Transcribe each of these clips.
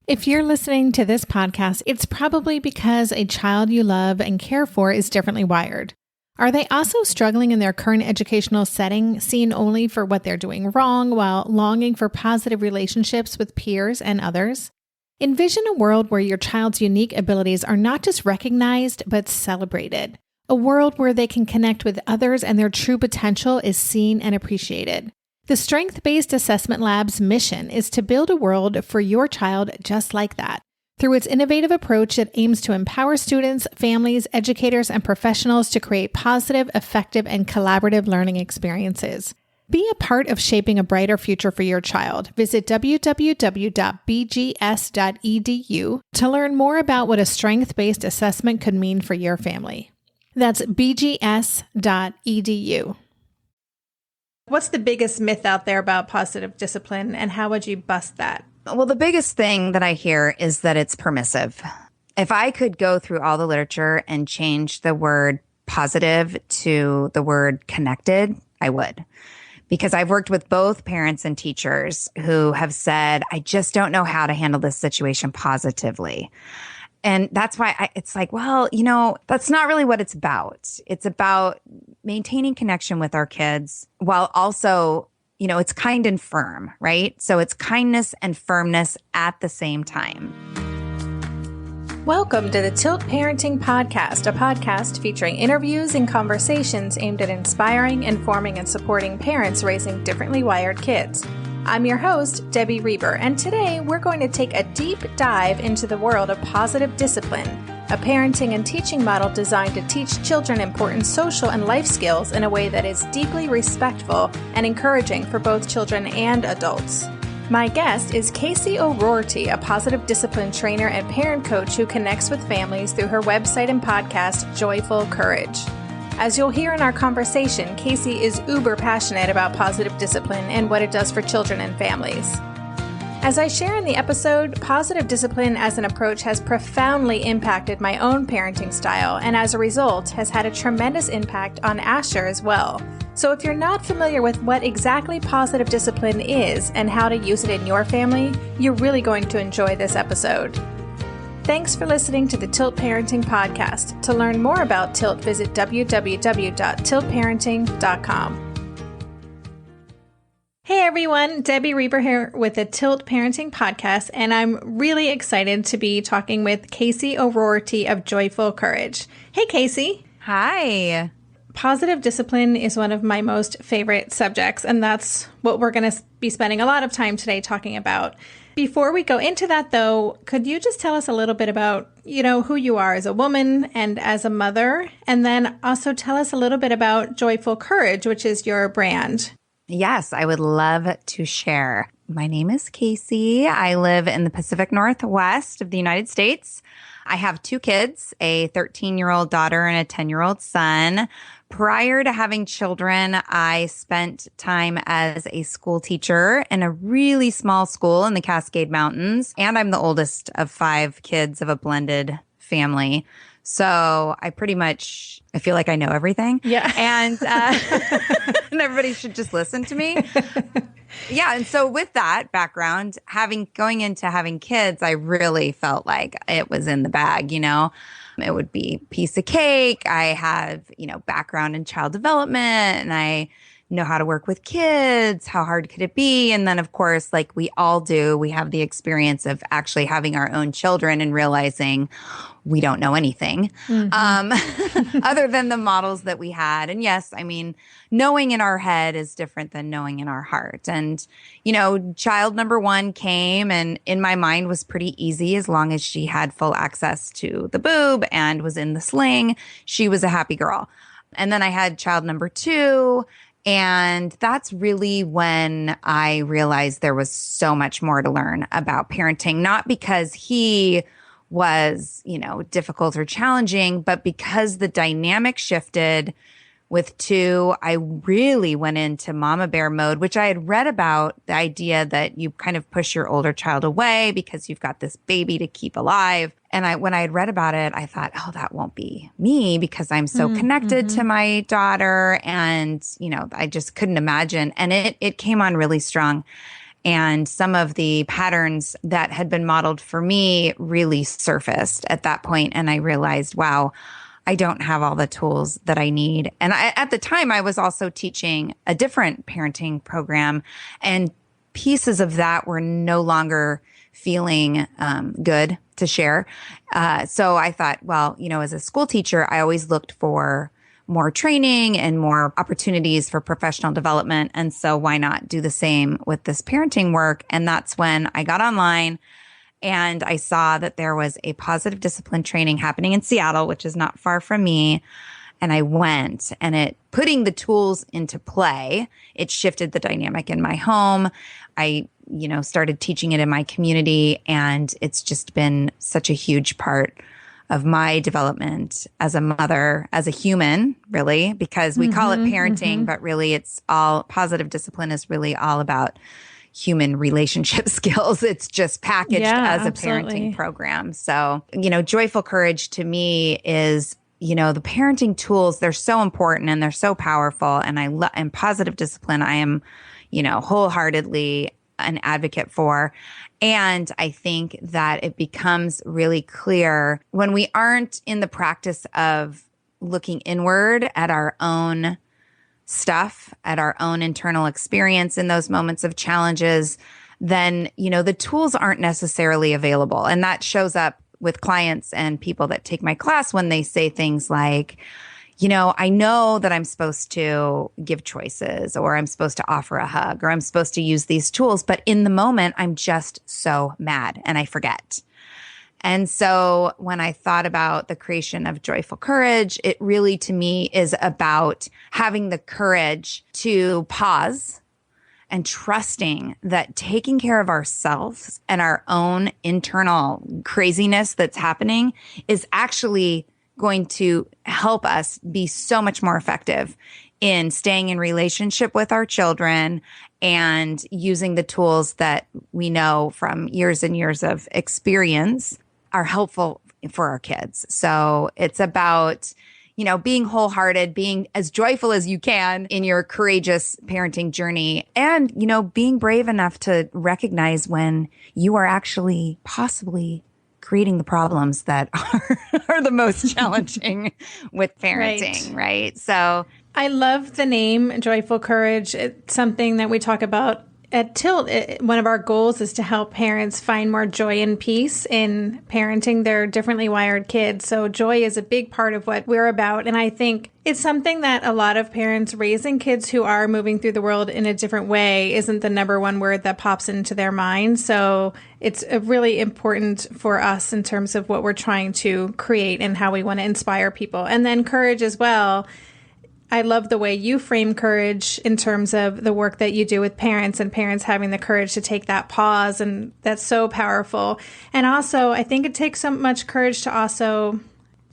If you're listening to this podcast, it's probably because a child you love and care for is differently wired. Are they also struggling in their current educational setting, seen only for what they're doing wrong while longing for positive relationships with peers and others? Envision a world where your child's unique abilities are not just recognized, but celebrated. A world where they can connect with others and their true potential is seen and appreciated. The Strength-Based Assessment Lab's mission is to build a world for your child just like that. Through its innovative approach, it aims to empower students, families, educators, and professionals to create positive, effective, and collaborative learning experiences. Be a part of shaping a brighter future for your child. Visit www.bgs.edu to learn more about what a strength-based assessment could mean for your family. That's bgs.edu. What's the biggest myth out there about positive discipline, and how would you bust that? Well, the biggest thing that I hear is that it's permissive. If I could go through all the literature and change the word positive to the word connected, I would. Because I've worked with both parents and teachers who have said, I just don't know how to handle this situation positively. And that's why it's like, well, that's not really what it's about. It's about maintaining connection with our kids while also, it's kind and firm, right? So it's kindness and firmness at the same time. Welcome to the Tilt Parenting Podcast, a podcast featuring interviews and conversations aimed at inspiring, informing, and supporting parents raising differently wired kids. I'm your host, Debbie Reber, and today we're going to take a deep dive into the world of positive discipline, a parenting and teaching model designed to teach children important social and life skills in a way that is deeply respectful and encouraging for both children and adults. My guest is Casey O'Rourke, a positive discipline trainer and parent coach who connects with families through her website and podcast, Joyful Courage. As you'll hear in our conversation, Casey is uber passionate about positive discipline and what it does for children and families. As I share in the episode, positive discipline as an approach has profoundly impacted my own parenting style, and as a result, has had a tremendous impact on Asher as well. So if you're not familiar with what exactly positive discipline is and how to use it in your family, you're really going to enjoy this episode. Thanks for listening to the Tilt Parenting Podcast. To learn more about Tilt, visit www.tiltparenting.com. Hey everyone, Debbie Reber here with the Tilt Parenting Podcast, and I'm really excited to be talking with Casey O'Rourke of Joyful Courage. Hey Casey. Hi. Positive discipline is one of my most favorite subjects, and that's what we're going to be spending a lot of time today talking about. Before we go into that, though, could you just tell us a little bit about, who you are as a woman and as a mother, and then also tell us a little bit about Joyful Courage, which is your brand? Yes, I would love to share. My name is Casey. I live in the Pacific Northwest of the United States. I have two kids, a 13-year-old daughter and a 10-year-old son. Prior to having children, I spent time as a school teacher in a really small school in the Cascade Mountains. And I'm the oldest of 5 kids of a blended family. So I feel like I know everything. Yeah. And, and everybody should just listen to me. Yeah. And so with that background, going into having kids, I really felt like it was in the bag, It would be piece of cake. I have, background in child development, and I know how to work with kids. How hard could it be? And then, of course, like we all do, we have the experience of actually having our own children and realizing we don't know anything other than the models that we had. And yes, knowing in our head is different than knowing in our heart. And, child number 1 came, and in my mind was pretty easy. As long as she had full access to the boob and was in the sling, she was a happy girl. And then I had child number 2. And that's really when I realized there was so much more to learn about parenting, not because he was, difficult or challenging, but because the dynamic shifted with 2, I really went into mama bear mode, which I had read about, the idea that you kind of push your older child away because you've got this baby to keep alive. And when I had read about it, I thought, oh, that won't be me because I'm so connected to my daughter. And, I just couldn't imagine. And it came on really strong. And some of the patterns that had been modeled for me really surfaced at that point. And I realized, wow, I don't have all the tools that I need. And at the time, I was also teaching a different parenting program, and pieces of that were no longer feeling good to share. So I thought, well, as a school teacher, I always looked for more training and more opportunities for professional development. And so why not do the same with this parenting work? And that's when I got online and I saw that there was a positive discipline training happening in Seattle, which is not far from me. And I went, and putting the tools into play, it shifted the dynamic in my home. I, started teaching it in my community, and it's just been such a huge part of my development as a mother, as a human, really, because we call it parenting, but really it's all positive discipline is really all about human relationship skills. It's just packaged as a parenting program. So, joyful courage to me is, the parenting tools, they're so important and they're so powerful. And and positive discipline, I am, wholeheartedly an advocate for. And I think that it becomes really clear when we aren't in the practice of looking inward at our own stuff, at our own internal experience in those moments of challenges, then, the tools aren't necessarily available. And that shows up with clients and people that take my class when they say things like, I know that I'm supposed to give choices, or I'm supposed to offer a hug, or I'm supposed to use these tools, but in the moment, I'm just so mad and I forget. And so when I thought about the creation of Joyful Courage, it really to me is about having the courage to pause and trusting that taking care of ourselves and our own internal craziness that's happening is actually going to help us be so much more effective in staying in relationship with our children and using the tools that we know from years and years of experience are helpful for our kids. So it's about, being wholehearted, being as joyful as you can in your courageous parenting journey, and, being brave enough to recognize when you are actually possibly creating the problems that are the most challenging with parenting, right? So I love the name Joyful Courage. It's something that we talk about at Tilt. One of our goals is to help parents find more joy and peace in parenting their differently wired kids. So joy is a big part of what we're about. And I think it's something that a lot of parents raising kids who are moving through the world in a different way isn't the number one word that pops into their mind. So it's really important for us in terms of what we're trying to create and how we want to inspire people. And then courage as well. I love the way you frame courage in terms of the work that you do with parents and parents having the courage to take that pause. And that's so powerful. And also, I think it takes so much courage to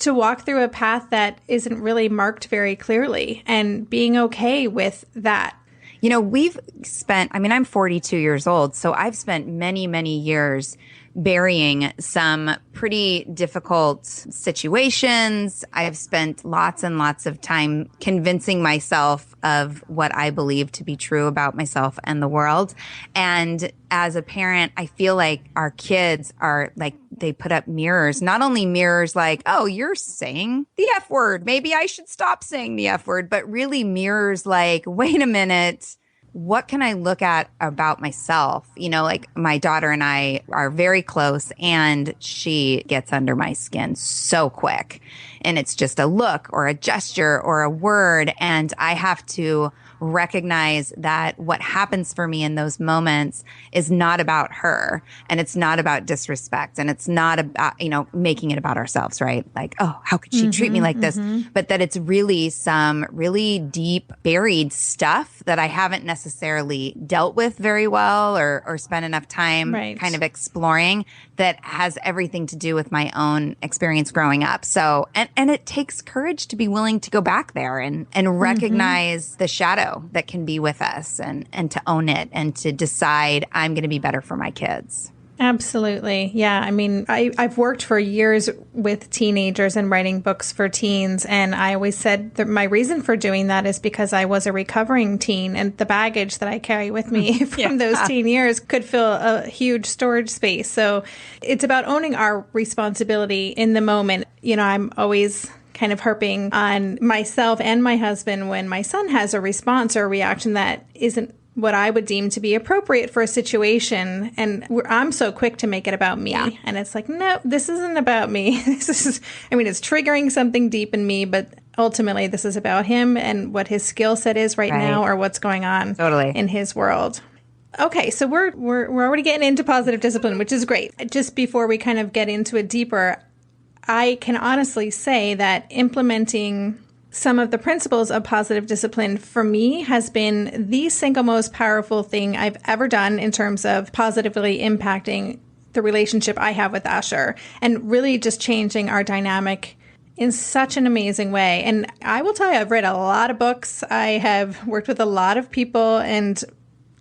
walk through a path that isn't really marked very clearly and being okay with that. We've spent, I'm 42 years old, so I've spent many, many years burying some pretty difficult situations. I've spent lots and lots of time convincing myself of what I believe to be true about myself and the world. And as a parent, I feel like our kids are like, they put up mirrors, not only mirrors like, oh, you're saying the F word, maybe I should stop saying the F word, but really mirrors like, wait a minute, what can I look at about myself? Like my daughter and I are very close, and she gets under my skin so quick. And it's just a look or a gesture or a word. And I have to recognize that what happens for me in those moments is not about her, and it's not about disrespect, and it's not about, making it about ourselves, right? Like, oh, how could she treat me like this? But that it's really some really deep buried stuff that I haven't necessarily dealt with very well or spent enough time kind of exploring, that has everything to do with my own experience growing up. So, and it takes courage to be willing to go back there and recognize the shadow that can be with us and to own it and to decide I'm going to be better for my kids. Absolutely. Yeah. I mean, I've worked for years with teenagers and writing books for teens. And I always said that my reason for doing that is because I was a recovering teen, and the baggage that I carry with me from those teen years could fill a huge storage space. So it's about owning our responsibility in the moment. You know, I'm always kind of harping on myself and my husband when my son has a response or a reaction that isn't what I would deem to be appropriate for a situation. And I'm so quick to make it about me. Yeah. And it's like, no, this isn't about me. It's triggering something deep in me, but ultimately this is about him and what his skill set is right now, or what's going on in his world. Okay, so we're already getting into positive discipline, which is great. Just before we kind of get into it deeper, I can honestly say that implementing some of the principles of positive discipline for me has been the single most powerful thing I've ever done in terms of positively impacting the relationship I have with Asher and really just changing our dynamic in such an amazing way. And I will tell you, I've read a lot of books. I have worked with a lot of people, and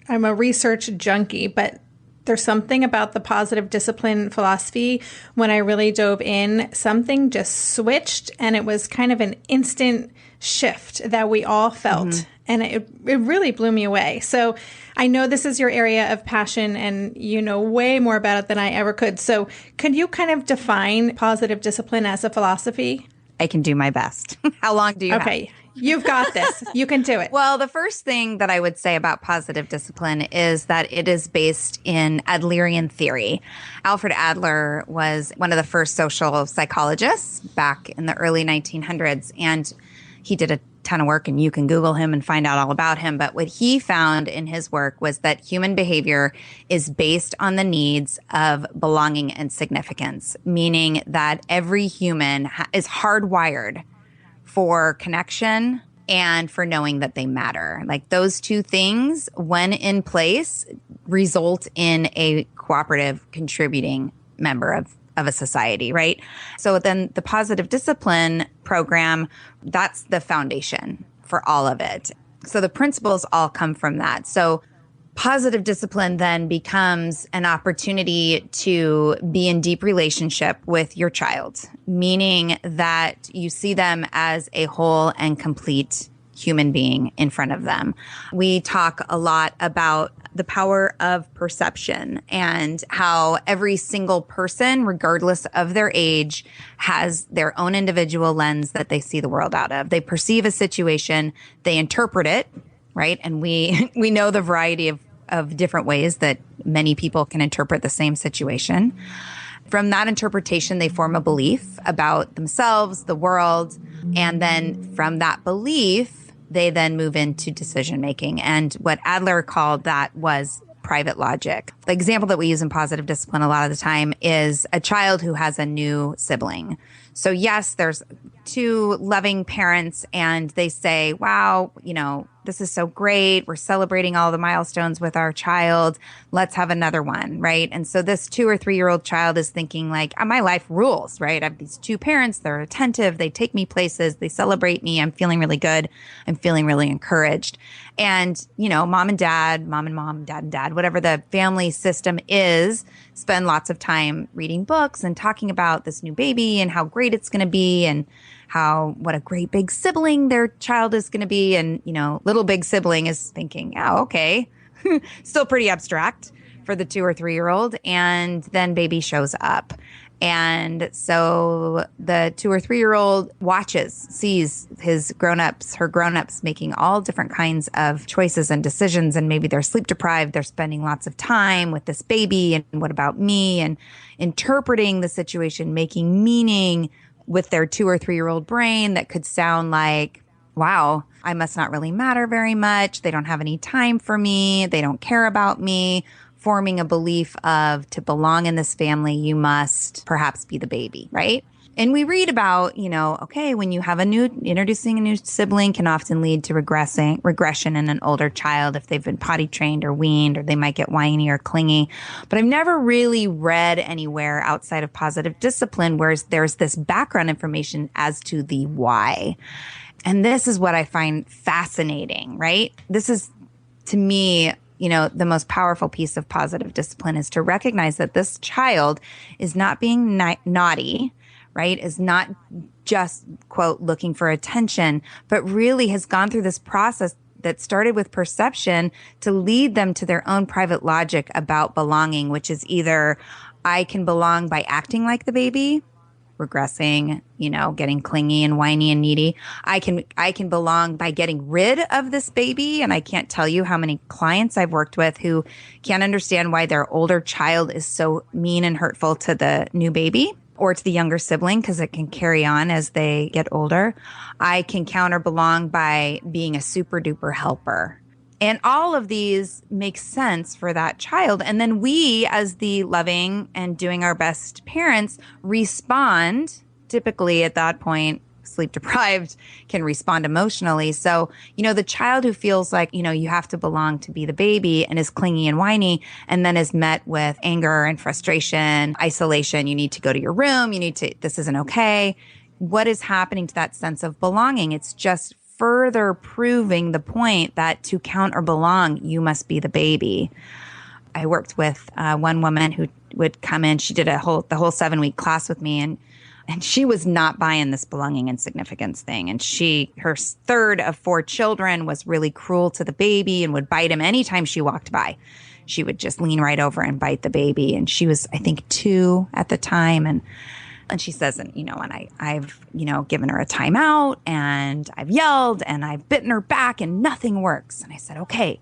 I'm a research junkie, but there's something about the positive discipline philosophy. When I really dove in, something just switched, and it was kind of an instant shift that we all felt. Mm-hmm. And it really blew me away. So I know this is your area of passion, and you know way more about it than I ever could. So could you kind of define positive discipline as a philosophy? I can do my best. How long do you have? Okay. You've got this. You can do it. Well, the first thing that I would say about positive discipline is that it is based in Adlerian theory. Alfred Adler was one of the first social psychologists back in the early 1900s, and he did a ton of work, and you can Google him and find out all about him. But what he found in his work was that human behavior is based on the needs of belonging and significance, meaning that every human is hardwired for connection and for knowing that they matter. Like those two things, when in place, result in a cooperative, contributing member of a society, right? So then the positive discipline program, that's the foundation for all of it. So the principles all come from that. So positive discipline then becomes an opportunity to be in deep relationship with your child, meaning that you see them as a whole and complete human being in front of them. We talk a lot about the power of perception and how every single person, regardless of their age, has their own individual lens that they see the world out of. They perceive a situation, they interpret it, right? And we know the variety of different ways that many people can interpret the same situation. From that interpretation, they form a belief about themselves, the world, and then from that belief, they then move into decision making. And what Adler called that was private logic. The example that we use in positive discipline a lot of the time is a child who has a new sibling. So yes, there's two loving parents and they say, wow, you know, this is so great. We're celebrating all the milestones with our child. Let's have another one, right? And so this 2 or 3 year old child is thinking like, my life rules, right? I have these two parents. They're attentive. They take me places. They celebrate me. I'm feeling really good. I'm feeling really encouraged. And, you know, mom and mom, dad and dad, whatever the family system is, spend lots of time reading books and talking about this new baby and how great it's going to be and what a great big sibling their child is going to be. And, you know, little big sibling is thinking, oh, okay, still pretty abstract for the 2 or 3 year old. And then baby shows up. And so the 2 or 3 year old sees her grown-ups making all different kinds of choices and decisions. And maybe they're sleep deprived. They're spending lots of time with this baby. And what about me? And interpreting the situation, making meaning with their 2 or 3 year old brain that could sound like, wow, I must not really matter very much. They don't have any time for me. They don't care about me. Forming a belief of to belong in this family, you must perhaps be the baby, right? And we read about, you know, okay, when you have introducing a new sibling can often lead to regression in an older child if they've been potty trained or weaned, or they might get whiny or clingy. But I've never really read anywhere outside of positive discipline where there's this background information as to the why. And this is what I find fascinating, right? This is, to me, the most powerful piece of positive discipline is to recognize that this child is not being naughty, right? Is not just, quote, looking for attention, but really has gone through this process that started with perception to lead them to their own private logic about belonging, which is either I can belong by acting like the baby, regressing, getting clingy and whiny and needy. I can belong by getting rid of this baby. And I can't tell you how many clients I've worked with who can't understand why their older child is so mean and hurtful to the new baby or to the younger sibling, because it can carry on as they get older. I can counter belong by being a super duper helper. And all of these make sense for that child. And then we, as the loving and doing our best parents, respond. Typically at that point, sleep deprived, can respond emotionally. So, the child who feels like, you have to belong to be the baby and is clingy and whiny, and then is met with anger and frustration, isolation. You need to go to your room. This isn't okay. What is happening to that sense of belonging? It's just further proving the point that to count or belong, you must be the baby. I worked with one woman who would come in. She did the whole 7-week class with me, and she was not buying this belonging and significance thing. And her third of 4 children was really cruel to the baby and would bite him anytime she walked by. She would just lean right over and bite the baby. And she was, I think, 2 at the time. And she says, and I've given her a timeout, and I've yelled, and I've bitten her back, and nothing works. And I said, okay,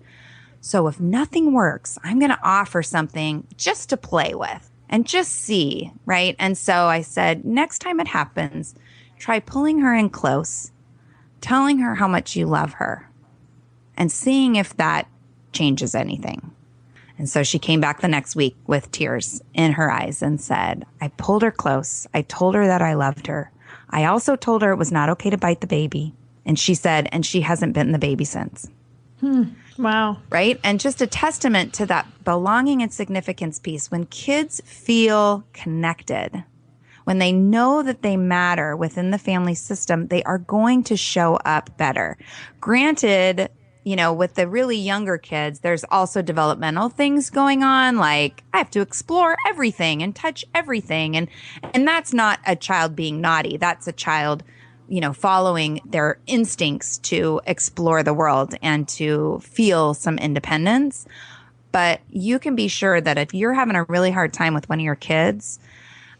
so if nothing works, I'm going to offer something just to play with and just see, right? And so I said, next time it happens, try pulling her in close, telling her how much you love her, and seeing if that changes anything. And so she came back the next week with tears in her eyes and said, I pulled her close. I told her that I loved her. I also told her it was not okay to bite the baby. And she said, and she hasn't bitten the baby since. Wow. Right? And just a testament to that belonging and significance piece. When kids feel connected, when they know that they matter within the family system, they are going to show up better. Granted, with the really younger kids, there's also developmental things going on, like I have to explore everything and touch everything. And that's not a child being naughty. That's a child, following their instincts to explore the world and to feel some independence. But you can be sure that if you're having a really hard time with one of your kids,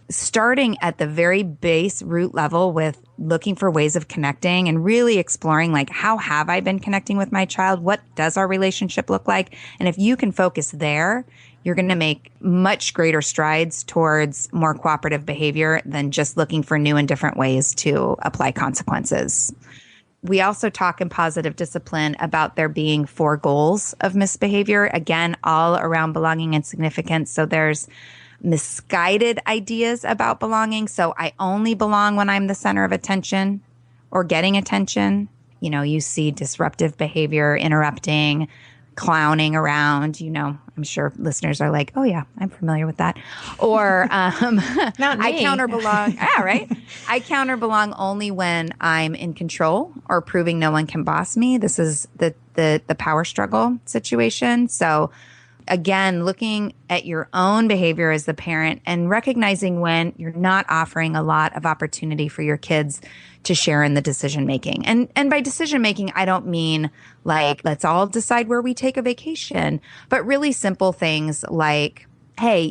starting at the very base root level with looking for ways of connecting and really exploring, like, how have I been connecting with my child? What does our relationship look like? And if you can focus there, you're going to make much greater strides towards more cooperative behavior than just looking for new and different ways to apply consequences. We also talk in positive discipline about there being 4 goals of misbehavior, again, all around belonging and significance. So there's misguided ideas about belonging. So I only belong when I'm the center of attention or getting attention. You see disruptive behavior, interrupting, clowning around. I'm sure listeners are like, oh yeah, I'm familiar with that. Or I counter belong. Yeah, right. I counter belong only when I'm in control or proving no one can boss me. This is the power struggle situation. So again, looking at your own behavior as the parent and recognizing when you're not offering a lot of opportunity for your kids to share in the decision making. And by decision making, I don't mean like, let's all decide where we take a vacation, but really simple things like, hey,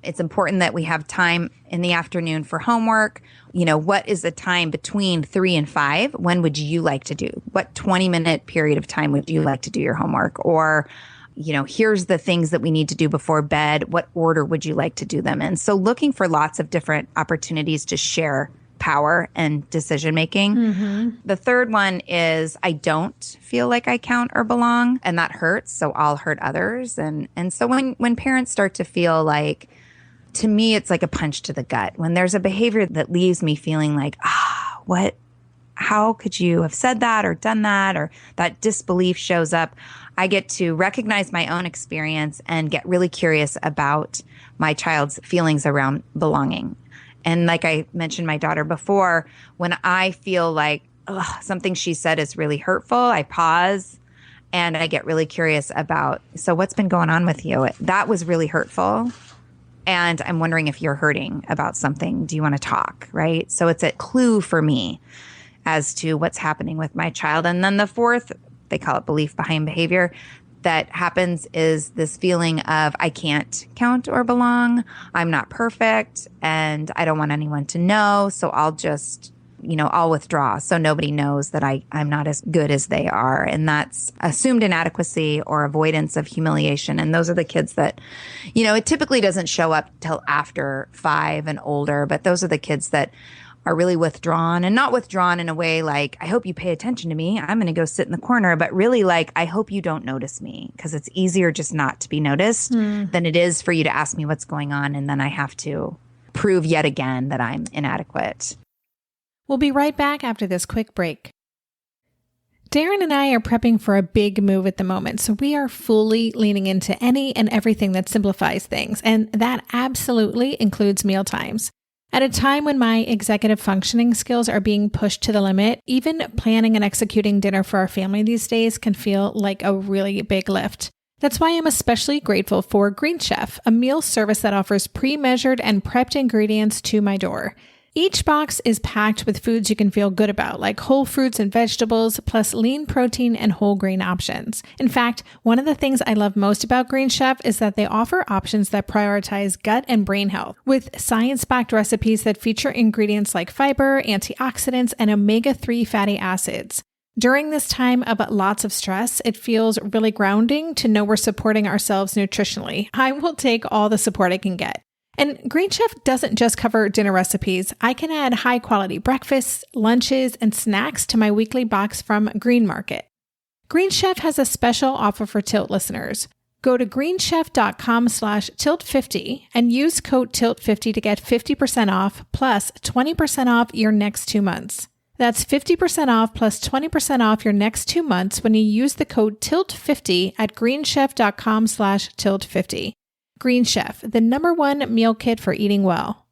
it's important that we have time in the afternoon for homework. What is the time between 3 and 5? When would you like to do? What 20-minute period of time would you like to do your homework? Or here's the things that we need to do before bed. What order would you like to do them in? So looking for lots of different opportunities to share power and decision making. Mm-hmm. The third one is I don't feel like I count or belong, and that hurts. So I'll hurt others. And so when parents start to feel like, to me, it's like a punch to the gut. When there's a behavior that leaves me feeling like, how could you have said that or done that, or that disbelief shows up, I get to recognize my own experience and get really curious about my child's feelings around belonging. And like I mentioned my daughter before, when I feel like something she said is really hurtful, I pause And I get really curious about, so what's been going on with you? That was really hurtful. And I'm wondering if you're hurting about something. Do you want to talk? Right. So it's a clue for me as to what's happening with my child. And then the fourth, they call it belief behind behavior, that happens is this feeling of I can't count or belong. I'm not perfect and I don't want anyone to know. So I'll just, I'll withdraw so nobody knows that I'm not as good as they are. And that's assumed inadequacy or avoidance of humiliation. And those are the kids that, it typically doesn't show up till after 5 and older, but those are the kids that are really withdrawn, and not withdrawn in a way like, I hope you pay attention to me. I'm going to go sit in the corner, but really like, I hope you don't notice me, because it's easier just not to be noticed than it is for you to ask me what's going on. And then I have to prove yet again that I'm inadequate. We'll be right back after this quick break. Darren and I are prepping for a big move at the moment, so we are fully leaning into any and everything that simplifies things, and that absolutely includes meal times. At a time when my executive functioning skills are being pushed to the limit, even planning and executing dinner for our family these days can feel like a really big lift. That's why I'm especially grateful for Green Chef, a meal service that offers pre-measured and prepped ingredients to my door. Each box is packed with foods you can feel good about, like whole fruits and vegetables, plus lean protein and whole grain options. In fact, one of the things I love most about Green Chef is that they offer options that prioritize gut and brain health, with science-backed recipes that feature ingredients like fiber, antioxidants, and omega-3 fatty acids. During this time of lots of stress, it feels really grounding to know we're supporting ourselves nutritionally. I will take all the support I can get. And Green Chef doesn't just cover dinner recipes. I can add high-quality breakfasts, lunches, and snacks to my weekly box from Green Market. Green Chef has a special offer for Tilt listeners. Go to greenchef.com/tilt50 and use code TILT50 to get 50% off plus 20% off your next 2 months. That's 50% off plus 20% off your next 2 months when you use the code TILT50 at greenchef.com/tilt50. Green Chef, the #1 meal kit for eating well.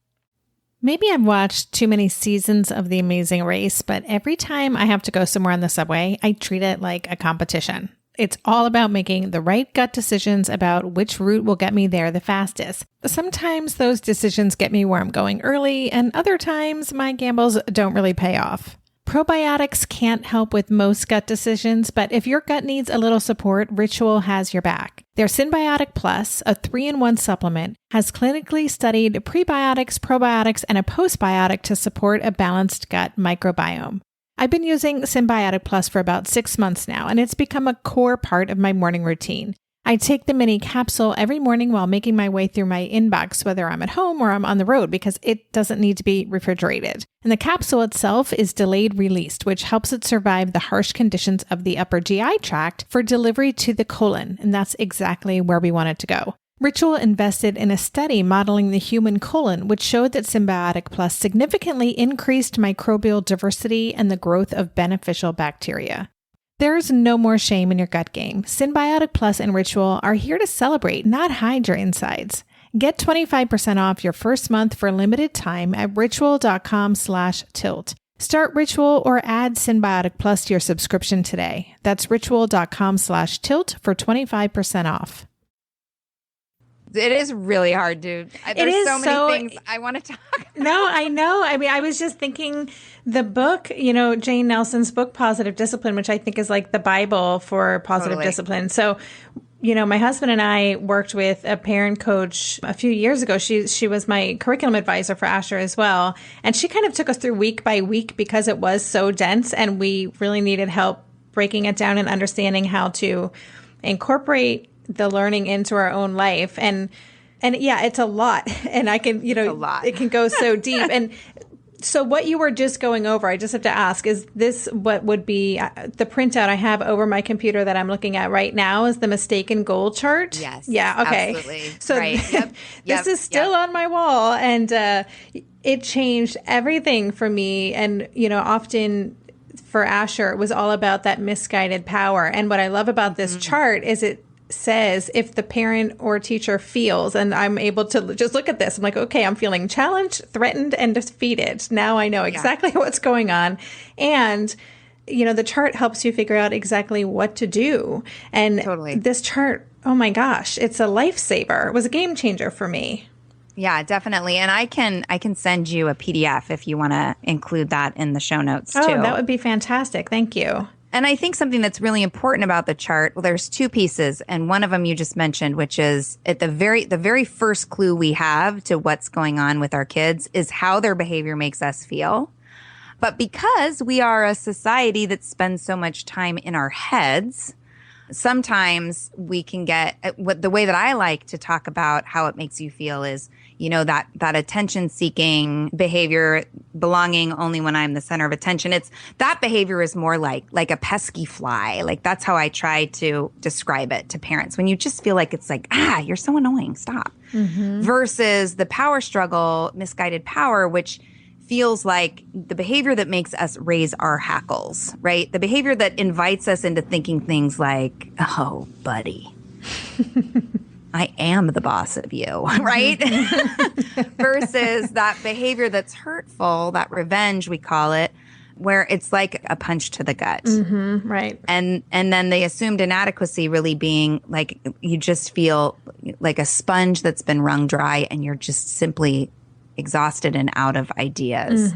Maybe I've watched too many seasons of The Amazing Race, but every time I have to go somewhere on the subway, I treat it like a competition. It's all about making the right gut decisions about which route will get me there the fastest. Sometimes those decisions get me where I'm going early, and other times my gambles don't really pay off. Probiotics can't help with most gut decisions, but if your gut needs a little support, Ritual has your back. Their Synbiotic Plus, a 3-in-1 supplement, has clinically studied prebiotics, probiotics, and a postbiotic to support a balanced gut microbiome. I've been using Synbiotic Plus for about 6 months now, and it's become a core part of my morning routine. I take the mini capsule every morning while making my way through my inbox, whether I'm at home or I'm on the road, because it doesn't need to be refrigerated. And the capsule itself is delayed released, which helps it survive the harsh conditions of the upper GI tract for delivery to the colon. And that's exactly where we want it to go. Ritual invested in a study modeling the human colon, which showed that Synbiotic Plus significantly increased microbial diversity and the growth of beneficial bacteria. There's no more shame in your gut game. Synbiotic Plus and Ritual are here to celebrate, not hide your insides. Get 25% off your first month for a limited time at ritual.com/tilt. Start Ritual or add Synbiotic Plus to your subscription today. That's ritual.com/tilt for 25% off. It is really hard, dude. There's so many things I want to talk about. No, I know. I mean, I was just thinking the book, Jane Nelson's book, Positive Discipline, which I think is like the Bible for positive discipline. So, my husband and I worked with a parent coach a few years ago. She was my curriculum advisor for Asher as well. And she kind of took us through week by week because it was so dense and we really needed help breaking it down and understanding how to incorporate the learning into our own life. And yeah, it's a lot. And I can, it can go so deep. And so what you were just going over, I just have to ask, is this what would be the printout I have over my computer that I'm looking at right now is the mistaken goal chart? Yes. Yeah. Okay. Absolutely. So right. This is still on my wall, and it changed everything for me. And, often for Asher, it was all about that misguided power. And what I love about this chart is it says if the parent or teacher feels, and I'm able to just look at this, I'm like, okay, I'm feeling challenged, threatened, and defeated. Now I know exactly what's going on. And the chart helps you figure out exactly what to do. And Totally. This chart, oh my gosh, it's a lifesaver. It was a game changer for me. Yeah, definitely. And I can send you a PDF if you want to include that in the show notes too. Oh, that would be fantastic. Thank you. And I think something that's really important about the chart, well, there's two pieces, and one of them you just mentioned, which is at the very first clue we have to what's going on with our kids is how their behavior makes us feel. But because we are a society that spends so much time in our heads, sometimes we can get the way that I like to talk about how it makes you feel is, that attention seeking behavior, belonging only when I'm the center of attention. That behavior is more like a pesky fly. Like that's how I try to describe it to parents. When you just feel like it's like, you're so annoying, stop. Mm-hmm. Versus the power struggle, misguided power, which feels like the behavior that makes us raise our hackles, right? The behavior that invites us into thinking things like, oh, buddy, I am the boss of you, right? Versus that behavior that's hurtful, that revenge, we call it, where it's like a punch to the gut. Mm-hmm, right. And then the assumed inadequacy really being like you just feel like a sponge that's been wrung dry and you're just simply exhausted and out of ideas.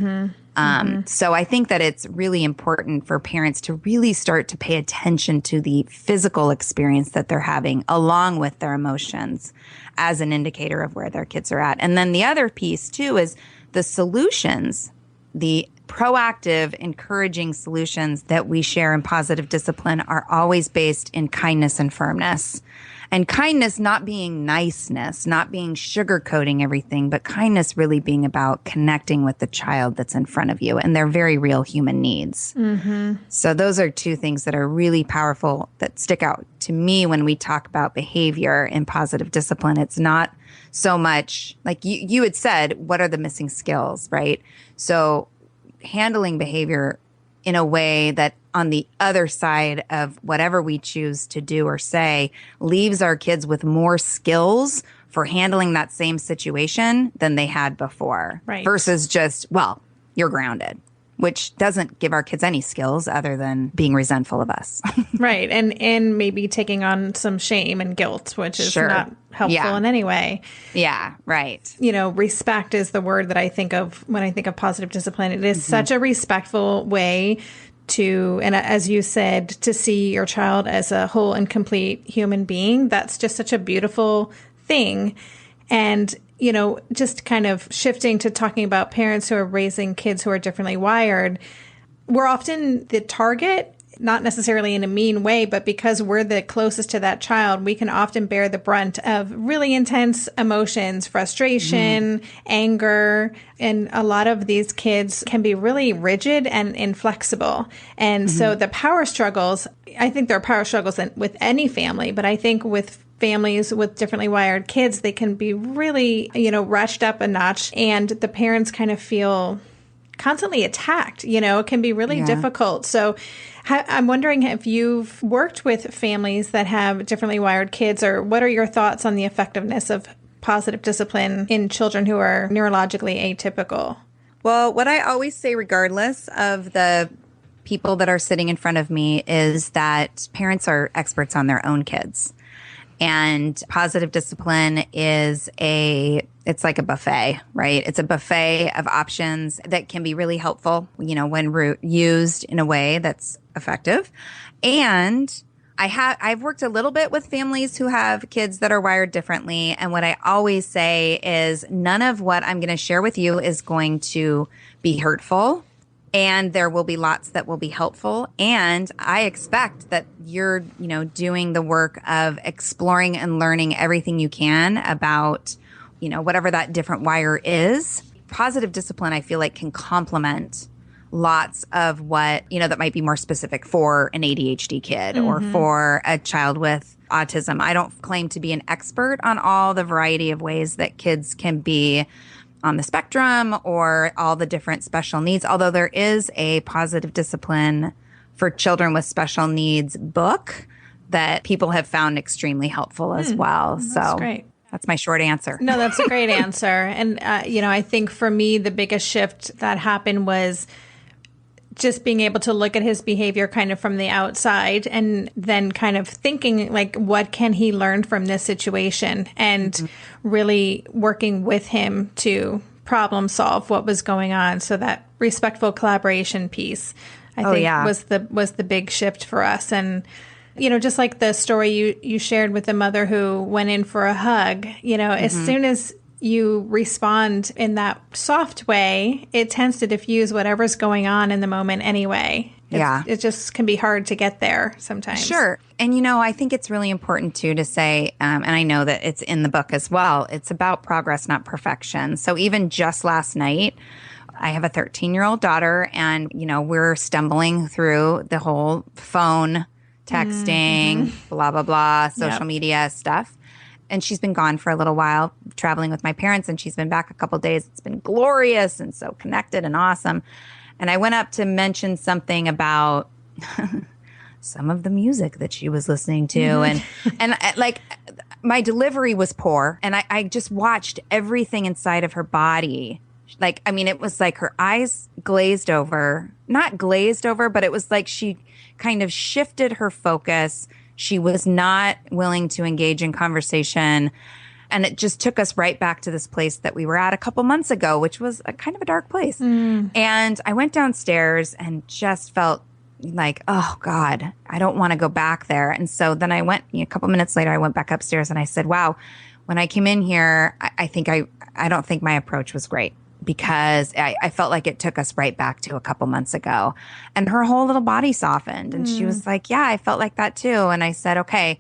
So I think that it's really important for parents to really start to pay attention to the physical experience that they're having along with their emotions as an indicator of where their kids are at. And then the other piece too is the solutions, the proactive, encouraging solutions that we share in positive discipline are always based in kindness and firmness. And kindness not being niceness, not being sugarcoating everything, but kindness really being about connecting with the child that's in front of you and their very real human needs. Mm-hmm. So those are two things that are really powerful that stick out to me when we talk about behavior in positive discipline. It's not so much like you had said, what are the missing skills, right? So handling behavior in a way that on the other side of whatever we choose to do or say leaves our kids with more skills for handling that same situation than they had before. Right. Versus just, well, you're grounded, which doesn't give our kids any skills other than being resentful of us. Right. And maybe taking on some shame and guilt, which is not helpful in any way. Yeah, right. Respect is the word that I think of when I think of positive discipline. It is such a respectful way to, and as you said, to see your child as a whole and complete human being. That's just such a beautiful thing. And, just kind of shifting to talking about parents who are raising kids who are differently wired, we're often the target, not necessarily in a mean way, but because we're the closest to that child, we can often bear the brunt of really intense emotions, frustration, anger. And a lot of these kids can be really rigid and inflexible. And so the power struggles, I think there are power struggles with any family, but I think with families with differently wired kids, they can be really, ratcheted up a notch, and the parents kind of feel constantly attacked. It can be really difficult. So I'm wondering if you've worked with families that have differently wired kids, or what are your thoughts on the effectiveness of positive discipline in children who are neurologically atypical? Well, what I always say, regardless of the people that are sitting in front of me, is that parents are experts on their own kids. And positive discipline it's like a buffet, right? It's a buffet of options that can be really helpful, when used in a way that's effective. And I've worked a little bit with families who have kids that are wired differently. And what I always say is none of what I'm going to share with you is going to be hurtful. And there will be lots that will be helpful. And I expect that you're, doing the work of exploring and learning everything you can about, whatever that different wire is. Positive discipline, I feel like, can complement lots of what, that might be more specific for an ADHD kid or for a child with autism. I don't claim to be an expert on all the variety of ways that kids can be on the spectrum or all the different special needs, although there is a positive discipline for children with special needs book that people have found extremely helpful as well. That's great. That's my short answer. No, that's a great answer. And, I think for me, the biggest shift that happened was just being able to look at his behavior kind of from the outside and then kind of thinking like, what can he learn from this situation? And really working with him to problem solve what was going on. So that respectful collaboration piece, I think was the big shift for us. And, you know, just like the story you shared with the mother who went in for a hug, you know, as soon as you respond in that soft way, it tends to diffuse whatever's going on in the moment anyway. It just can be hard to get there sometimes. Sure. And, you know, I think it's really important, too, to say, and I know that it's in the book as well, it's about progress, not perfection. So even just last night, I have a 13-year-old daughter, and, you know, we're stumbling through the whole phone, texting, blah, blah, blah, social media stuff. And she's been gone for a little while, traveling with my parents, and she's been back a couple of days. It's been glorious and so connected and awesome. And I went up to mention something about some of the music that she was listening to. And like, my delivery was poor. And I just watched everything inside of her body. Like, I mean, it was like her eyes glazed over. Not glazed over, but it was like she kind of shifted her focus. She was not willing to engage in conversation. And it just took us right back to this place that we were at a couple months ago, which was a kind of a dark place. And I went downstairs and just felt like, oh, God, I don't want to go back there. And so then I went, a couple minutes later, I went back upstairs and I said, wow, when I came in here, I don't think my approach was great. Because I felt like it took us right back to a couple months ago. And her whole little body softened. And she was like, yeah, I felt like that too. And I said, okay,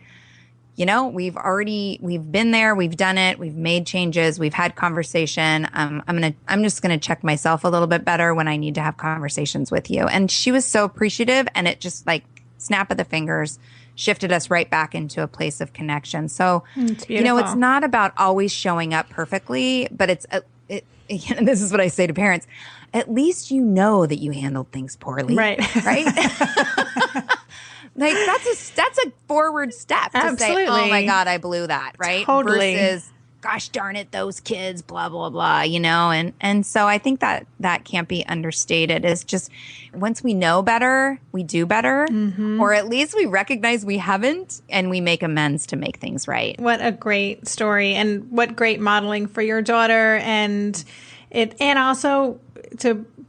you know, we've been there, we've done it, we've made changes, we've had conversation. I'm just gonna check myself a little bit better when I need to have conversations with you. And she was so appreciative, and it just like snap of the fingers shifted us right back into a place of connection. So, you know, it's not about always showing up perfectly, but and this is what I say to parents, at least you know that you handled things poorly. Right? Like that's a forward step to say, oh my God, I blew that, right? Totally. Versus, gosh darn it, those kids, blah, blah, blah, you know? And so I think that can't be understated. It's just once we know better, we do better, or at least we recognize we haven't and we make amends to make things right. What a great story, and what great modeling for your daughter, and also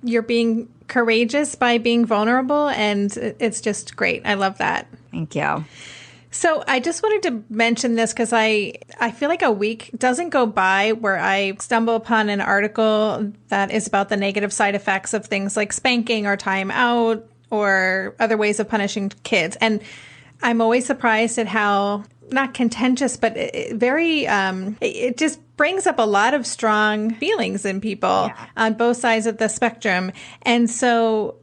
you're being courageous by being vulnerable, and it's just great. I love that. Thank you. So I just wanted to mention this because I feel like a week doesn't go by where I stumble upon an article that is about the negative side effects of things like spanking or time out or other ways of punishing kids. And I'm always surprised at how, not contentious, but it just brings up a lot of strong feelings in people on both sides of the spectrum. And so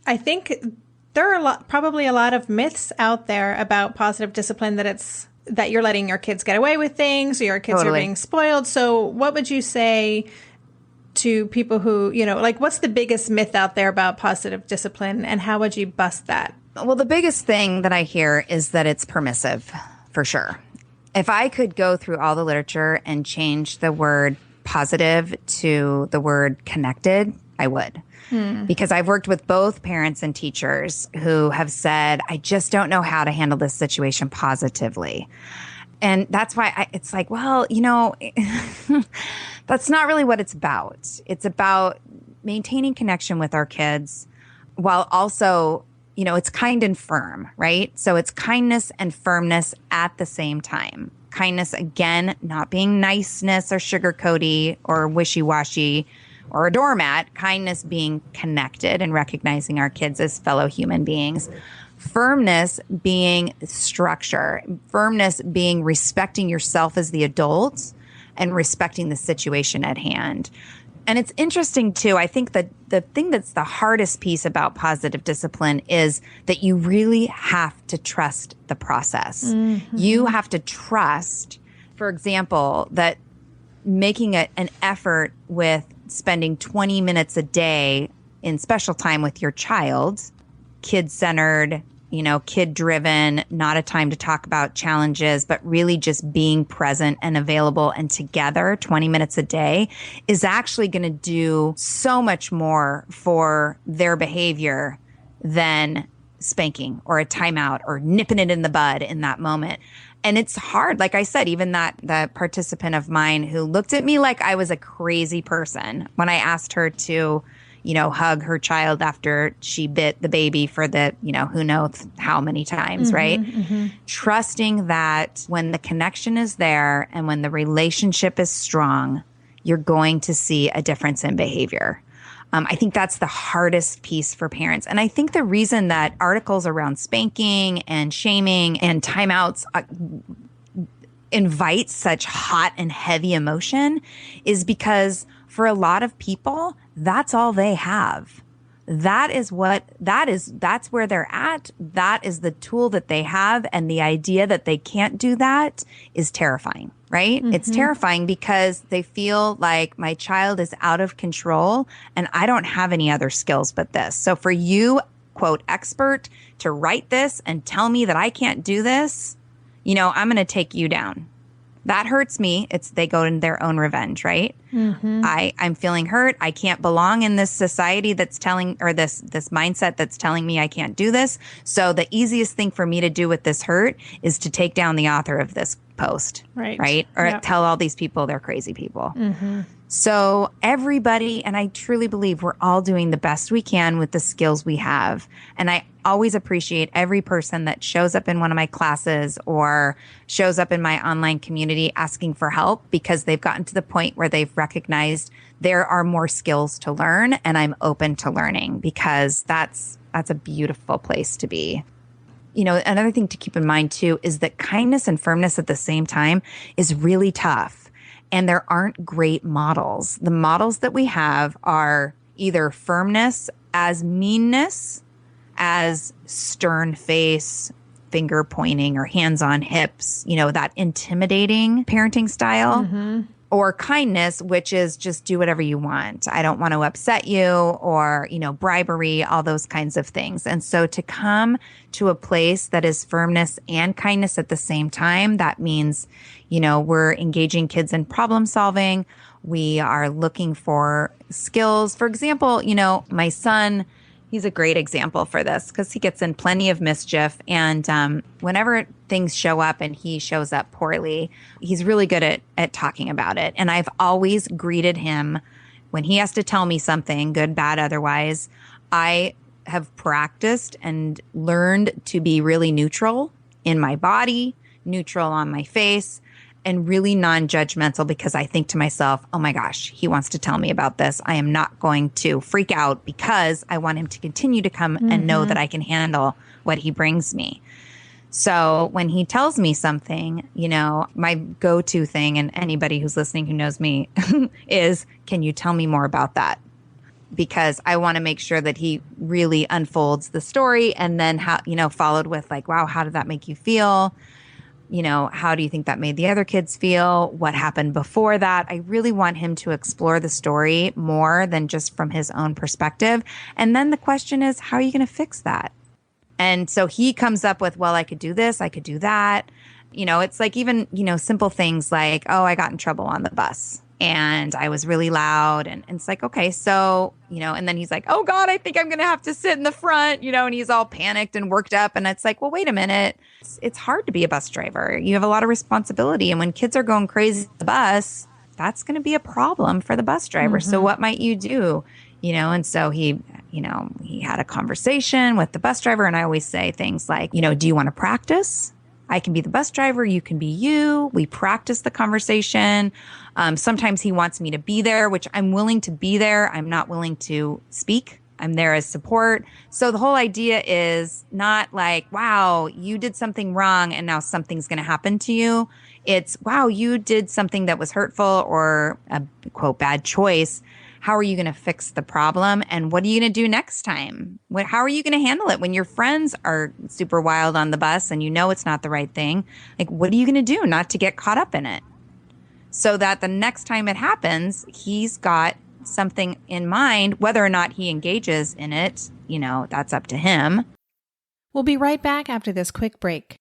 I think there are probably a lot of myths out there about positive discipline, that you're letting your kids get away with things, or your kids are being spoiled. So what would you say to people who, you know, like, what's the biggest myth out there about positive discipline, and how would you bust that? Well, the biggest thing that I hear is that it's permissive, for sure. If I could go through all the literature and change the word positive to the word connected, I would. Because I've worked with both parents and teachers who have said, I just don't know how to handle this situation positively. And that's why it's like, well, you know, that's not really what it's about. It's about maintaining connection with our kids while also, you know, it's kind and firm, right? So it's kindness and firmness at the same time. Kindness, again, not being niceness or sugarcoaty or wishy-washy or a doormat. Kindness being connected and recognizing our kids as fellow human beings. Firmness being structure. Firmness being respecting yourself as the adult and respecting the situation at hand. And it's interesting, too. I think that the thing that's the hardest piece about positive discipline is that you really have to trust the process. You have to trust, for example, that making an effort with spending 20 minutes a day in special time with your child, kid-centered, kid driven, not a time to talk about challenges, but really just being present and available and together 20 minutes a day is actually going to do so much more for their behavior than spanking or a timeout or nipping it in the bud in that moment. And it's hard. Like I said, even that participant of mine who looked at me like I was a crazy person when I asked her to, hug her child after she bit the baby for the, who knows how many times, right? Mm-hmm. Trusting that when the connection is there and when the relationship is strong, you're going to see a difference in behavior. I think that's the hardest piece for parents. And I think the reason that articles around spanking and shaming and timeouts invite such hot and heavy emotion is because for a lot of people, that's all they have. That's where they're at. That is the tool that they have. And the idea that they can't do that is terrifying, right? Mm-hmm. It's terrifying because they feel like my child is out of control and I don't have any other skills but this. So for you, quote, expert, to write this and tell me that I can't do this, I'm going to take you down. That hurts me. They go in their own revenge, right? Mm-hmm. I'm feeling hurt. I can't belong in this society that's telling, or this mindset that's telling me I can't do this. So the easiest thing for me to do with this hurt is to take down the author of this post, right? Or tell all these people they're crazy people. Mm-hmm. So everybody, and I truly believe we're all doing the best we can with the skills we have. And I always appreciate every person that shows up in one of my classes or shows up in my online community asking for help because they've gotten to the point where they've recognized there are more skills to learn and I'm open to learning because that's a beautiful place to be. Another thing to keep in mind too is that kindness and firmness at the same time is really tough. And there aren't great models. The models that we have are either firmness as meanness, as stern face, finger pointing, or hands on hips, that intimidating parenting style, mm-hmm. or kindness, which is just do whatever you want. I don't want to upset you, or, bribery, all those kinds of things. And so to come to a place that is firmness and kindness at the same time, that means, we're engaging kids in problem solving. We are looking for skills. For example, my son, he's a great example for this because he gets in plenty of mischief. And whenever things show up and he shows up poorly, he's really good at talking about it. And I've always greeted him when he has to tell me something, good, bad, otherwise. I have practiced and learned to be really neutral in my body, neutral on my face, and really non-judgmental because I think to myself, oh my gosh, he wants to tell me about this. I am not going to freak out because I want him to continue to come mm-hmm. and know that I can handle what he brings me. So when he tells me something, my go-to thing, and anybody who's listening who knows me, is, can you tell me more about that? Because I want to make sure that he really unfolds the story and then followed with like, wow, how did that make you feel? How do you think that made the other kids feel? What happened before that? I really want him to explore the story more than just from his own perspective. And then the question is, how are you going to fix that? And so he comes up with, well, I could do this, I could do that. It's like even, simple things like, oh, I got in trouble on the bus and I was really loud. And it's like, okay, so, and then he's like, oh God, I think I'm going to have to sit in the front, and he's all panicked and worked up. And it's like, well, wait a minute. It's hard to be a bus driver. You have a lot of responsibility. And when kids are going crazy on the bus, that's going to be a problem for the bus driver. Mm-hmm. So what might you do? And so he had a conversation with the bus driver. And I always say things like, do you want to practice? I can be the bus driver. You can be you. We practice the conversation. Sometimes he wants me to be there, which I'm willing to be there. I'm not willing to speak. I'm there as support. So the whole idea is not like, wow, you did something wrong and now something's going to happen to you. It's, wow, you did something that was hurtful or a, quote, bad choice. How are you going to fix the problem? And what are you going to do next time? How are you going to handle it when your friends are super wild on the bus and it's not the right thing? Like, what are you going to do not to get caught up in it? So that the next time it happens, he's got something in mind. Whether or not he engages in it, that's up to him. We'll be right back after this quick break.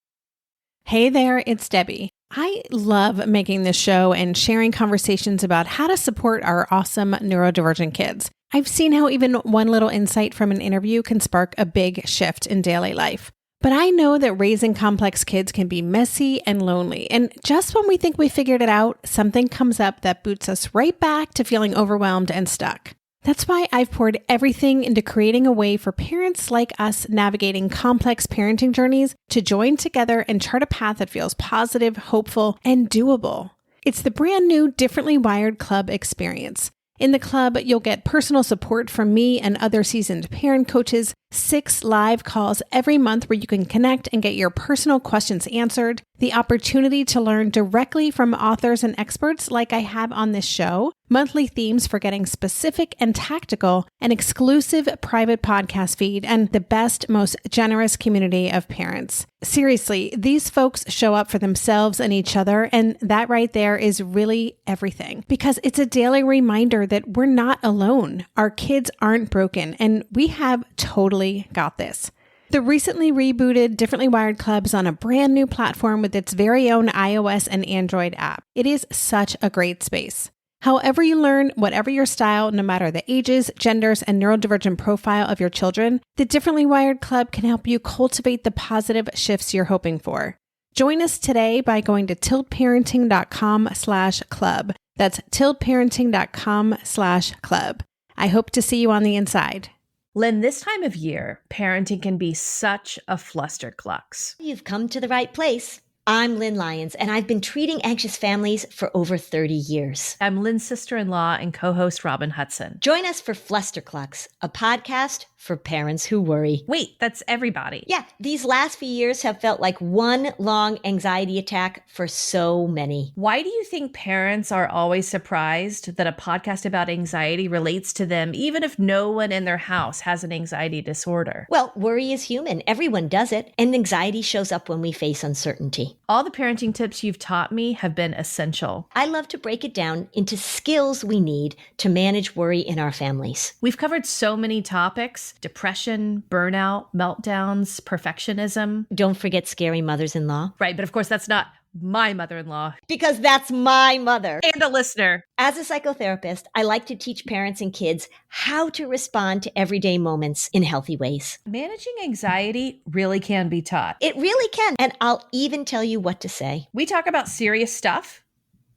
Hey there, it's Debbie. I love making this show and sharing conversations about how to support our awesome neurodivergent kids. I've seen how even one little insight from an interview can spark a big shift in daily life. But I know that raising complex kids can be messy and lonely. And just when we think we figured it out, something comes up that boots us right back to feeling overwhelmed and stuck. That's why I've poured everything into creating a way for parents like us navigating complex parenting journeys to join together and chart a path that feels positive, hopeful, and doable. It's the brand new Differently Wired Club experience. In the club, you'll get personal support from me and other seasoned parent coaches, 6 live calls every month where you can connect and get your personal questions answered, the opportunity to learn directly from authors and experts like I have on this show, monthly themes for getting specific and tactical, an exclusive private podcast feed, and the best, most generous community of parents. Seriously, these folks show up for themselves and each other, and that right there is really everything, because it's a daily reminder that we're not alone. Our kids aren't broken, and we have totally got this. The recently rebooted Differently Wired Club is on a brand new platform with its very own iOS and Android app. It is such a great space. However you learn, whatever your style, no matter the ages, genders, and neurodivergent profile of your children, the Differently Wired Club can help you cultivate the positive shifts you're hoping for. Join us today by going to tiltparenting.com/club. That's tiltparenting.com/club. I hope to see you on the inside. Lynn, this time of year, parenting can be such a flusterclux. You've come to the right place. I'm Lynn Lyons, and I've been treating anxious families for over 30 years. I'm Lynn's sister-in-law and co-host Robin Hudson. Join us for Flusterclux, a podcast for parents who worry. Wait, that's everybody. Yeah, these last few years have felt like one long anxiety attack for so many. Why do you think parents are always surprised that a podcast about anxiety relates to them, even if no one in their house has an anxiety disorder? Well, worry is human. Everyone does it, and anxiety shows up when we face uncertainty. All the parenting tips you've taught me have been essential. I love to break it down into skills we need to manage worry in our families. We've covered so many topics: depression, burnout, meltdowns, perfectionism. Don't forget scary mothers-in-law. Right, but of course that's not my mother-in-law. Because that's my mother. And a listener. As a psychotherapist, I like to teach parents and kids how to respond to everyday moments in healthy ways. Managing anxiety really can be taught. It really can. And I'll even tell you what to say. We talk about serious stuff,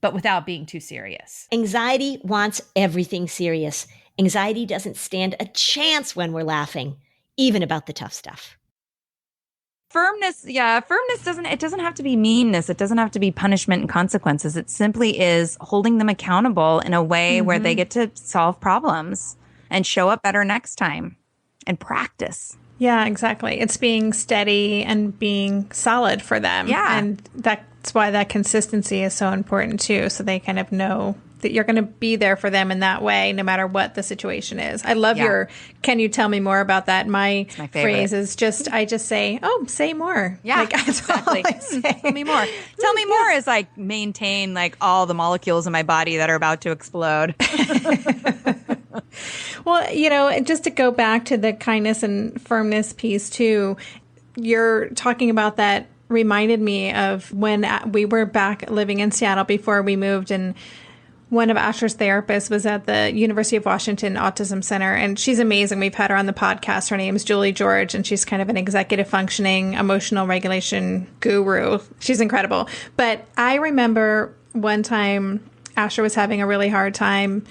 but without being too serious. Anxiety wants everything serious. Anxiety doesn't stand a chance when we're laughing, even about the tough stuff. Firmness doesn't have to be meanness. It doesn't have to be punishment and consequences. It simply is holding them accountable in a way where they get to solve problems and show up better next time and practice. Yeah, exactly. It's being steady and being solid for them. Yeah. And that's why that consistency is so important too. So they kind of know that you're going to be there for them in that way, no matter what the situation is. I love your, can you tell me more about that? My phrase is I just say, oh, say more. Yeah, like, that's exactly. all I say. Tell me more. Tell me more is like maintain like all the molecules in my body that are about to explode. Well, just to go back to the kindness and firmness piece too, you're talking about that reminded me of when we were back living in Seattle before we moved, and one of Asher's therapists was at the University of Washington Autism Center, and she's amazing. We've had her on the podcast. Her name is Julie George, and she's kind of an executive functioning emotional regulation guru. She's incredible. But I remember one time Asher was having a really hard time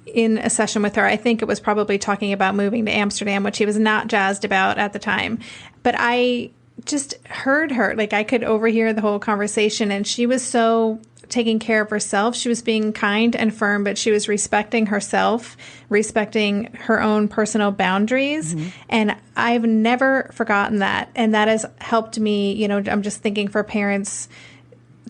in a session with her. I think it was probably talking about moving to Amsterdam, which he was not jazzed about at the time. But I just heard her, like I could overhear the whole conversation, and she was so taking care of herself. She was being kind and firm, but she was respecting herself, respecting her own personal boundaries. And I've never forgotten that. And that has helped me, I'm just thinking for parents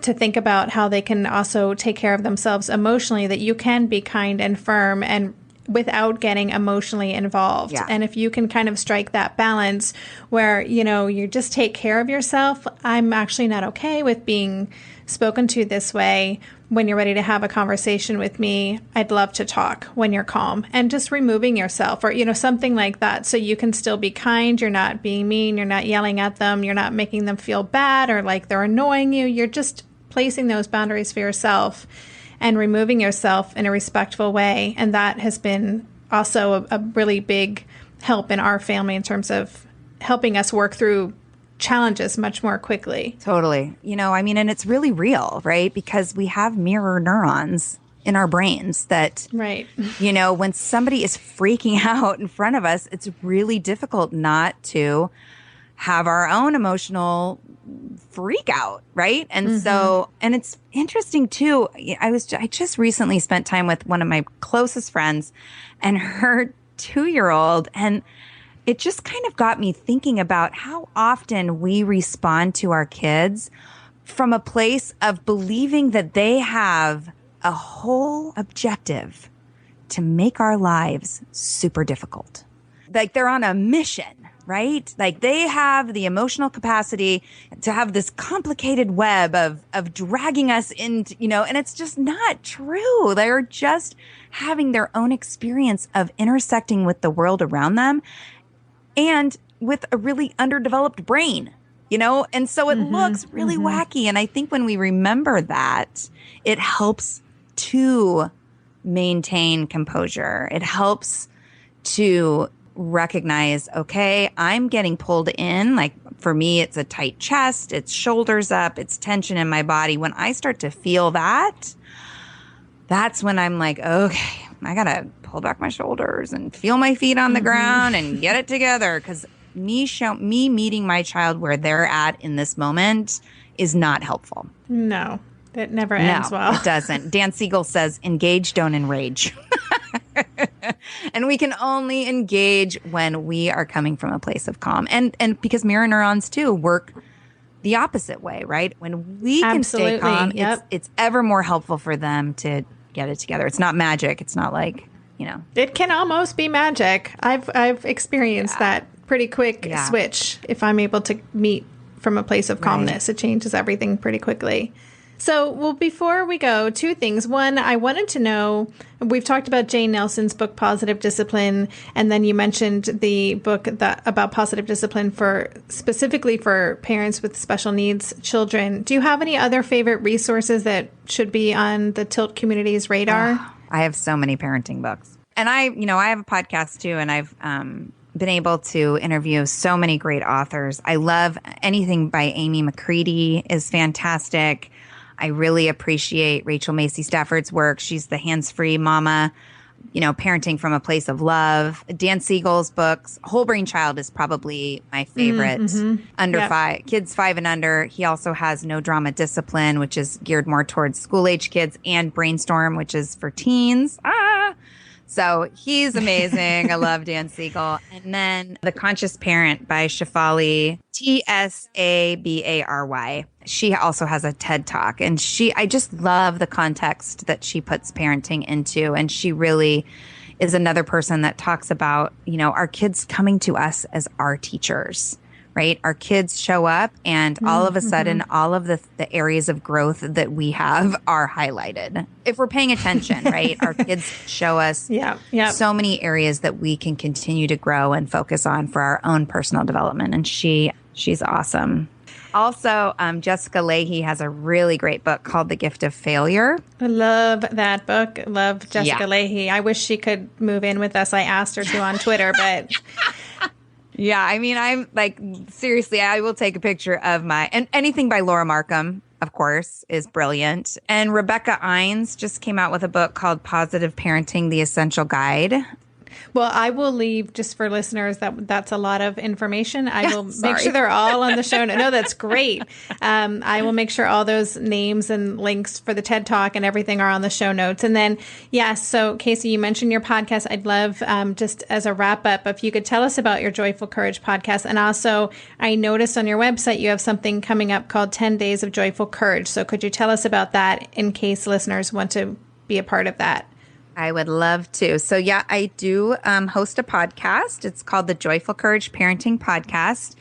to think about how they can also take care of themselves emotionally, that you can be kind and firm and without getting emotionally involved. Yeah. And if you can kind of strike that balance where, you just take care of yourself, I'm actually not okay with being spoken to this way. When you're ready to have a conversation with me, I'd love to talk when you're calm, and just removing yourself or, something like that. So you can still be kind. You're not being mean. You're not yelling at them. You're not making them feel bad or like they're annoying you. You're just placing those boundaries for yourself and removing yourself in a respectful way. And that has been also a really big help in our family in terms of helping us work through challenges much more quickly. Totally. And it's really real, right? Because we have mirror neurons in our brains that, right. When somebody is freaking out in front of us, it's really difficult not to have our own emotional freak out, right? And so, and it's interesting too. I just recently spent time with one of my closest friends and her 2-year-old, and it just kind of got me thinking about how often we respond to our kids from a place of believing that they have a whole objective to make our lives super difficult. Like they're on a mission, right? Like they have the emotional capacity to have this complicated web of dragging us into, and it's just not true. They're just having their own experience of intersecting with the world around them and with a really underdeveloped brain, and so it looks really wacky. And I think when we remember that, it helps to maintain composure. It helps to recognize, okay, I'm getting pulled in. Like for me, it's a tight chest, it's shoulders up, it's tension in my body. When I start to feel that, that's when I'm like, okay, I got to pull back my shoulders and feel my feet on the ground and get it together. Because me meeting my child where they're at in this moment is not helpful. No, it never ends well. It doesn't. Dan Siegel says, engage, don't enrage. And we can only engage when we are coming from a place of calm. And because mirror neurons too work the opposite way, right? When we can stay calm, it's ever more helpful for them to get it together. It's not magic. It's not like, It can almost be magic. I've experienced that pretty quick switch. If I'm able to meet from a place of calmness, it changes everything pretty quickly. So, well, before we go, 2 things. One, I wanted to know, we've talked about Jane Nelson's book, Positive Discipline, and then you mentioned the book about positive discipline specifically for parents with special needs children. Do you have any other favorite resources that should be on the Tilt community's radar? I have so many parenting books. And I have a podcast too, and I've been able to interview so many great authors. I love anything by Amy McCready is fantastic. I really appreciate Rachel Macy Stafford's work. She's the hands-free mama, parenting from a place of love. Dan Siegel's books, Whole Brain Child is probably my favorite. Kids 5 and under. He also has No Drama Discipline, which is geared more towards school-age kids, and Brainstorm, which is for teens. So he's amazing. I love Dan Siegel. And then The Conscious Parent by Shefali, Tsabary. She also has a TED Talk, and I just love the context that she puts parenting into. And she really is another person that talks about, our kids coming to us as our teachers, right? Our kids show up and all of a sudden, all of the areas of growth that we have are highlighted. If we're paying attention, right? Our kids show us so many areas that we can continue to grow and focus on for our own personal development. And she's awesome. Also, Jessica Lahey has a really great book called The Gift of Failure. I love that book. Love Jessica Lahey. I wish she could move in with us. I asked her to on Twitter, but... Yeah, I mean, I'm like, seriously, I will take a picture of and anything by Laura Markham, of course, is brilliant. And Rebecca Ines just came out with a book called Positive Parenting, The Essential Guide. Well, I will leave, just for listeners, that's a lot of information. I will make sure they're all on the show notes. No, that's great. I will make sure all those names and links for the TED Talk and everything are on the show notes. And then, so Casey, you mentioned your podcast. I'd love, just as a wrap up, if you could tell us about your Joyful Courage podcast. And also, I noticed on your website you have something coming up called 10 Days of Joyful Courage. So could you tell us about that in case listeners want to be a part of that? I would love to. So yeah, I do host a podcast. It's called the Joyful Courage Parenting Podcast.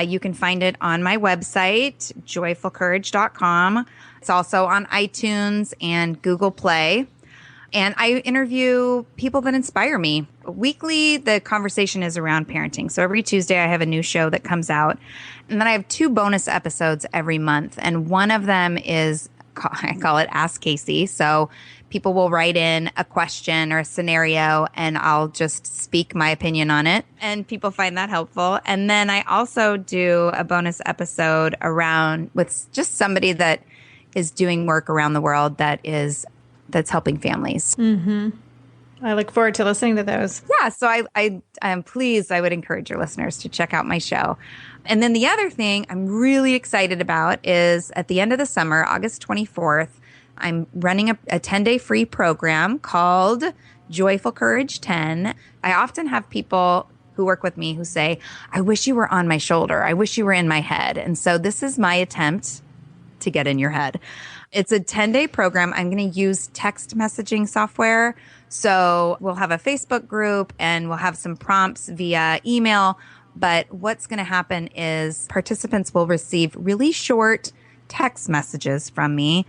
You can find it on my website, joyfulcourage.com. It's also on iTunes and Google Play. And I interview people that inspire me. Weekly, the conversation is around parenting. So every Tuesday, I have a new show that comes out. And then I have 2 bonus episodes every month. And one of them is, I call it Ask Casey. So people will write in a question or a scenario, and I'll just speak my opinion on it. And people find that helpful. And then I also do a bonus episode around with just somebody that is doing work around the world that's helping families. Mm-hmm. I look forward to listening to those. Yeah. So I am pleased. I would encourage your listeners to check out my show. And then the other thing I'm really excited about is at the end of the summer, August 24th, I'm running a 10-day free program called Joyful Courage 10. I often have people who work with me who say, I wish you were on my shoulder. I wish you were in my head. And so this is my attempt to get in your head. It's a 10-day program. I'm going to use text messaging software. So we'll have a Facebook group and we'll have some prompts via email. But what's going to happen is participants will receive really short text messages from me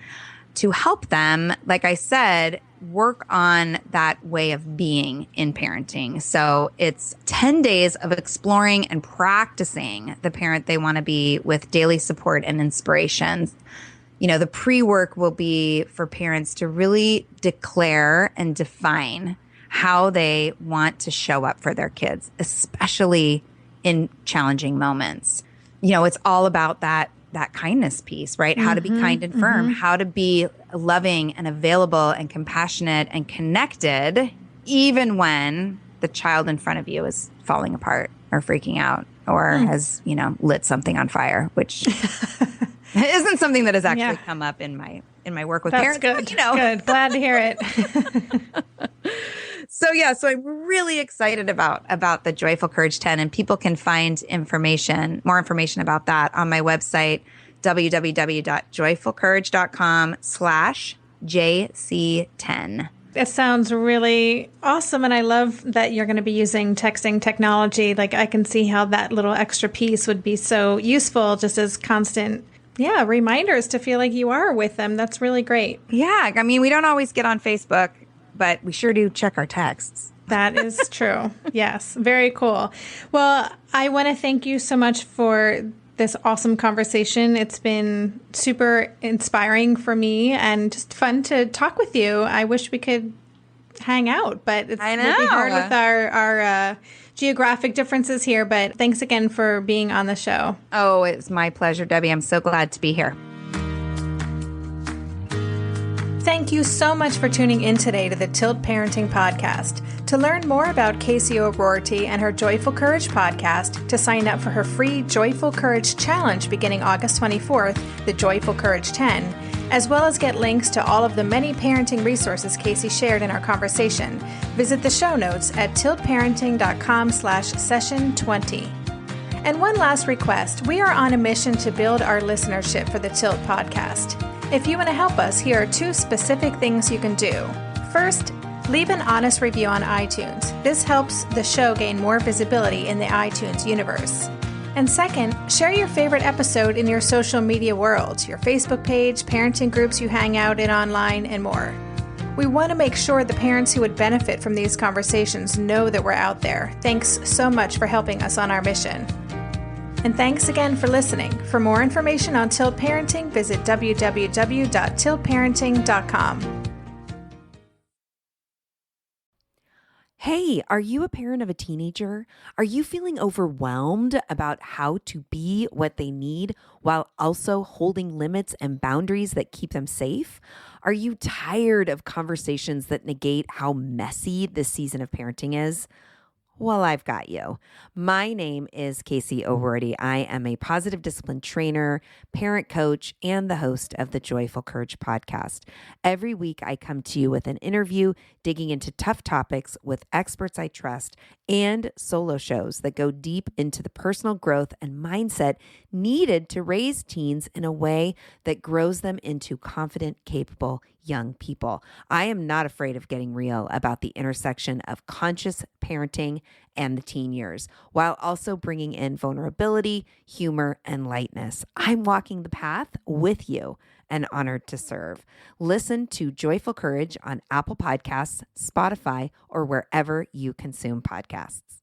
to help them, like I said, work on that way of being in parenting. So it's 10 days of exploring and practicing the parent they want to be with daily support and inspiration. You know, the pre-work will be for parents to really declare and define how they want to show up for their kids, especially in challenging moments. You know, it's all about that kindness piece, right? How to be kind and firm, how to be loving and available and compassionate and connected, even when the child in front of you is falling apart or freaking out or has, lit something on fire, which isn't something that has actually come up in my work with parents. That's good. Good. Glad to hear it. So I'm really excited about the Joyful Courage 10, and people can find more information about that on my website, www.joyfulcourage.com/JC10. It sounds really awesome. And I love that you're going to be using texting technology. Like, I can see how that little extra piece would be so useful, just as constant reminders to feel like you are with them. That's really great. Yeah. I mean, we don't always get on Facebook, but we sure do check our texts. That is true. Yes. Very cool. Well, I want to thank you so much for this awesome conversation. It's been super inspiring for me and just fun to talk with you. I wish we could hang out, but it's really hard with our geographic differences here. But thanks again for being on the show. Oh, it's my pleasure, Debbie. I'm so glad to be here. Thank you so much for tuning in today to the Tilt Parenting Podcast. To learn more about Casey O'Rourke and her Joyful Courage podcast, to sign up for her free Joyful Courage Challenge beginning August 24th, the Joyful Courage 10, as well as get links to all of the many parenting resources Casey shared in our conversation, visit the show notes at tiltparenting.com/session20. And one last request, we are on a mission to build our listenership for the Tilt podcast. If you want to help us, here are 2 specific things you can do. First, leave an honest review on iTunes. This helps the show gain more visibility in the iTunes universe. And second, share your favorite episode in your social media world, your Facebook page, parenting groups you hang out in online, and more. We want to make sure the parents who would benefit from these conversations know that we're out there. Thanks so much for helping us on our mission. And thanks again for listening. For more information on Tilt Parenting, visit www.tiltparenting.com. Hey, are you a parent of a teenager? Are you feeling overwhelmed about how to be what they need while also holding limits and boundaries that keep them safe? Are you tired of conversations that negate how messy this season of parenting is? Well, I've got you. My name is Casey O'Rourke. I am a positive discipline trainer, parent coach, and the host of the Joyful Courage podcast. Every week, I come to you with an interview digging into tough topics with experts I trust and solo shows that go deep into the personal growth and mindset needed to raise teens in a way that grows them into confident, capable young people. I am not afraid of getting real about the intersection of conscious parenting and the teen years, while also bringing in vulnerability, humor, and lightness. I'm walking the path with you and honored to serve. Listen to Joyful Courage on Apple Podcasts, Spotify, or wherever you consume podcasts.